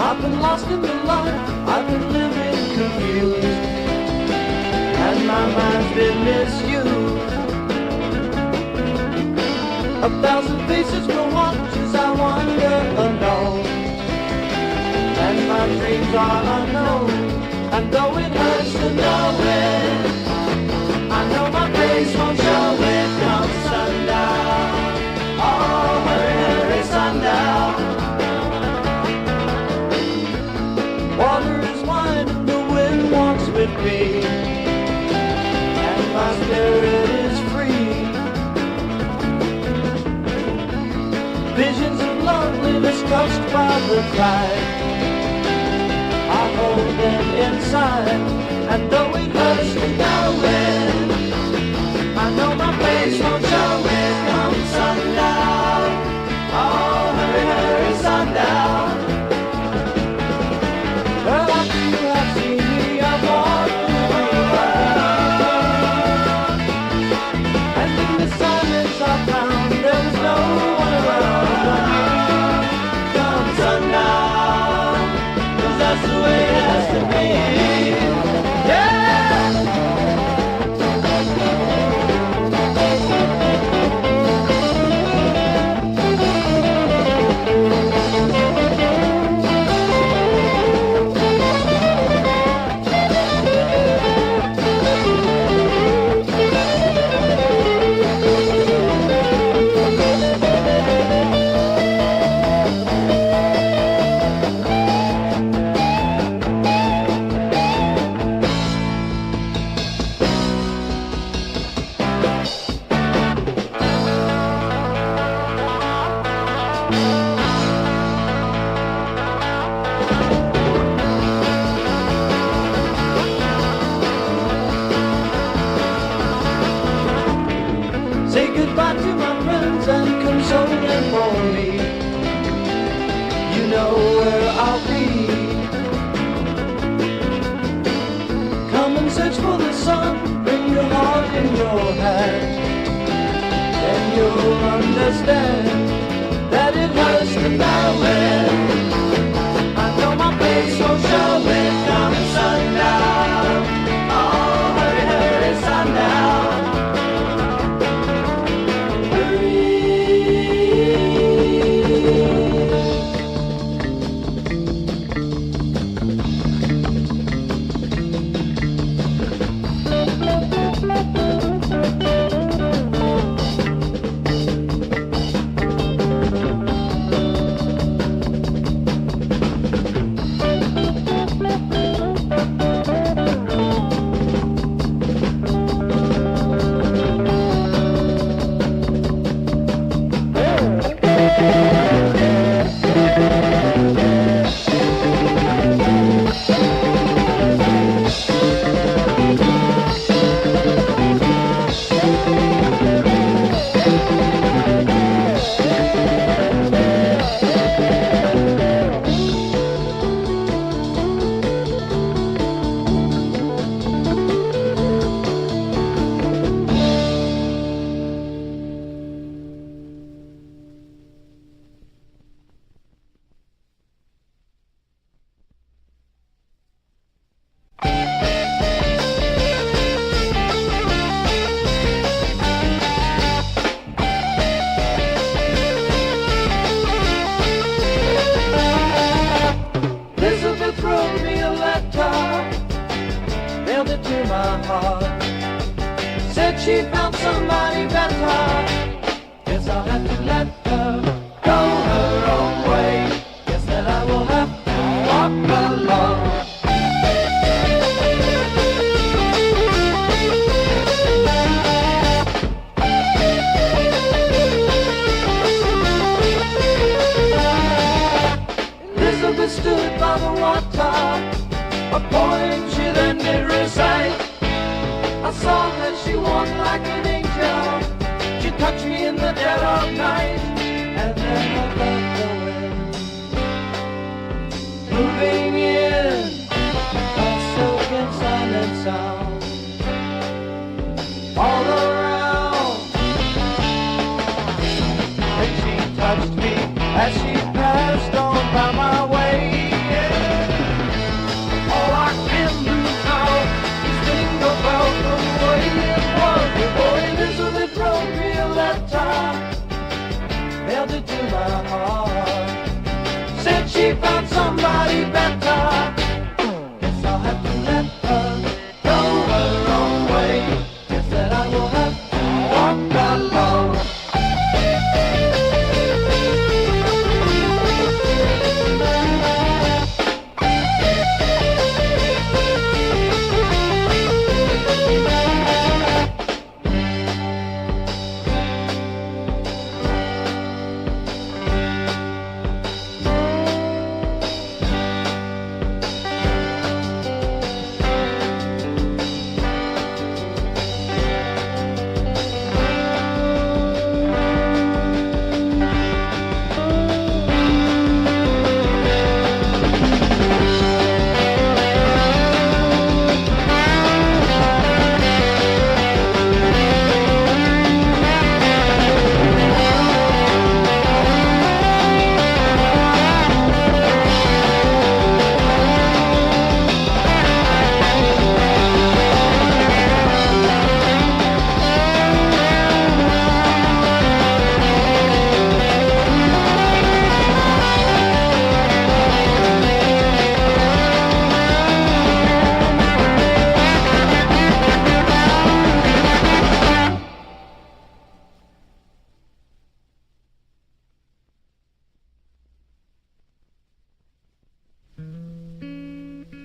I've been lost in the life, I've been living confused, and my mind's been misused. 1,000 faces for watches I wander alone, and my dreams are unknown, and though it hurts to know it, I know my face won't show it come sundown. Oh, hurry, hurry, sundown. Water is wine and the wind walks with me, and my spirit is free. Visions of loneliness touched by the tide, I hold them inside, and though it hurts to know it, I know my face won't show it come sundown. Oh, hurry, hurry, sundown. Well, after you have seen me, I've walked around, and in the silence I found there was no one around. Come sundown, 'cause that's the way it has to be. Yeah! Say goodbye to my friends and console them for me. You know where I'll be. Come and search for the sun, bring your heart in your hand, then you'll understand that it hurts to know it. I know my face will show it come sundown. Oh, hurry, hurry, sundown. Mailed it to my heart. Said she found somebody better. Guess I'll have to let her go her own way. Guess that I will have to walk alone. Elizabeth stood by the water, a poem she then did recite. I saw that she walked like an angel. She touched me in the dead of night, and then I felt the wind moving in a silken silent sound all around. And she touched me as she passed on by my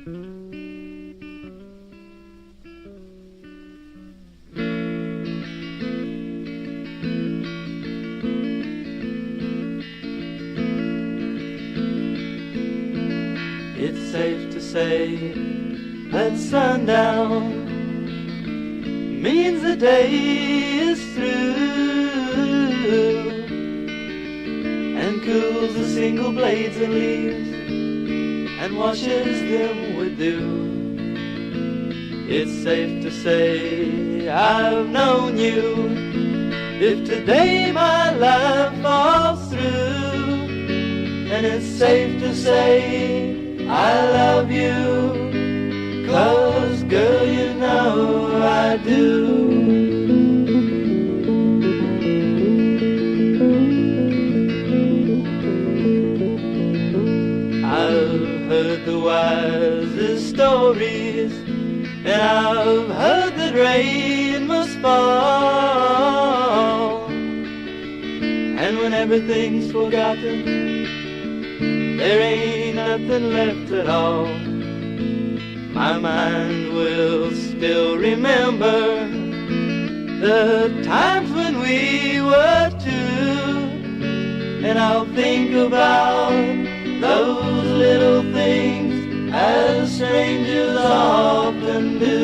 It's safe to say that sundown means the day is through and cools the single blades and leaves and washes them with dew. It's safe to say I've known you if today my life falls through, and it's safe to say I love you, 'cause girl you know I do. I've heard the wisest stories, and I've heard that rain must fall, and when everything's forgotten, there ain't nothing left at all. My mind will still remember the times when we were two, and I'll think about those little things as strangers often do.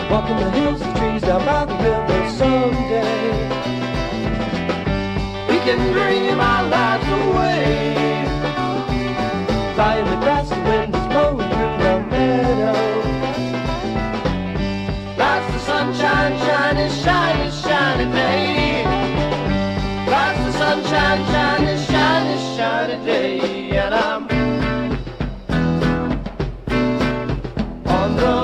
Walking the hills and trees down by the river someday. We can dream our lives away. Flying the grass, the wind is blowing through the meadow. Lights the sunshine, shiny, shiny, shiny day. Lights the sunshine, shiny, shiny, shiny day. And I'm on the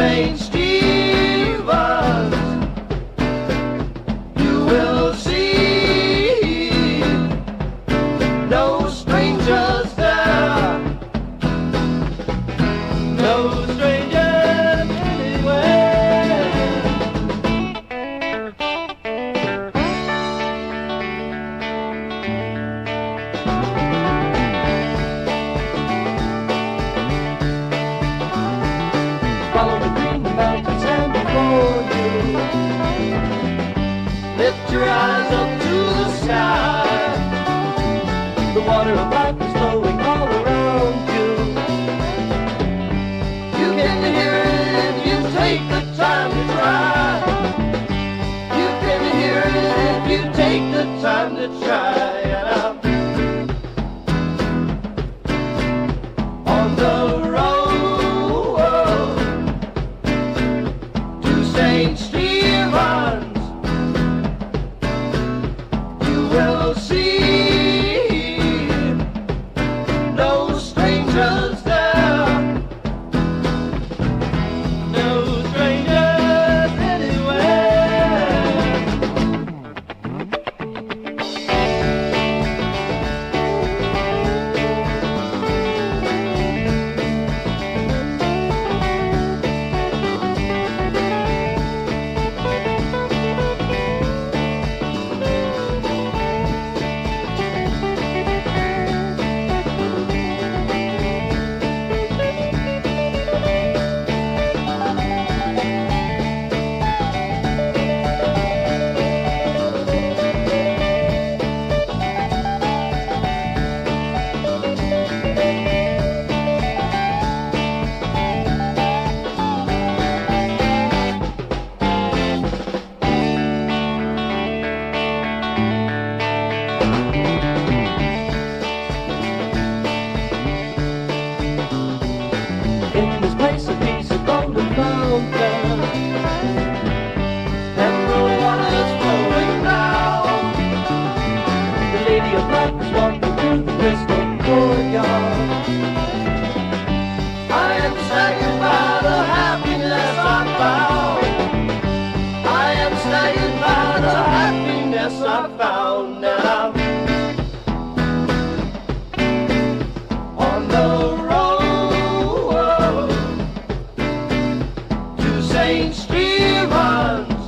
St. Stephen's, you will see no strangers there, no strangers anywhere. Follow the green mountains and before you, lift your eyes up to the sky. The water of life is flowing all around you. You can hear it if you take the time to try. You can hear it if you take the time to try. And I'm on the road to St. Stephen's, you will see no strangers there, no strangers anywhere. down now. On the road to St. Stephen's,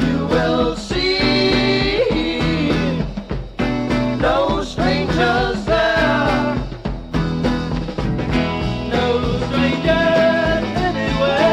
you will see no strangers there, no strangers anywhere.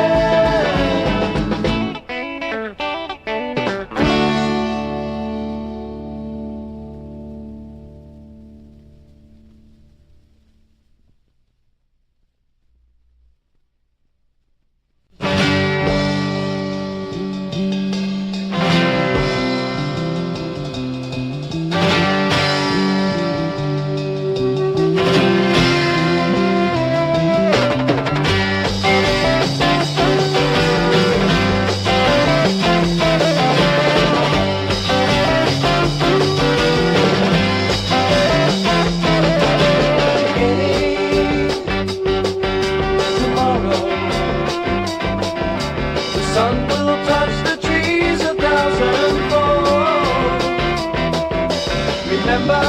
The sun will touch the trees 1,000-fold. Remember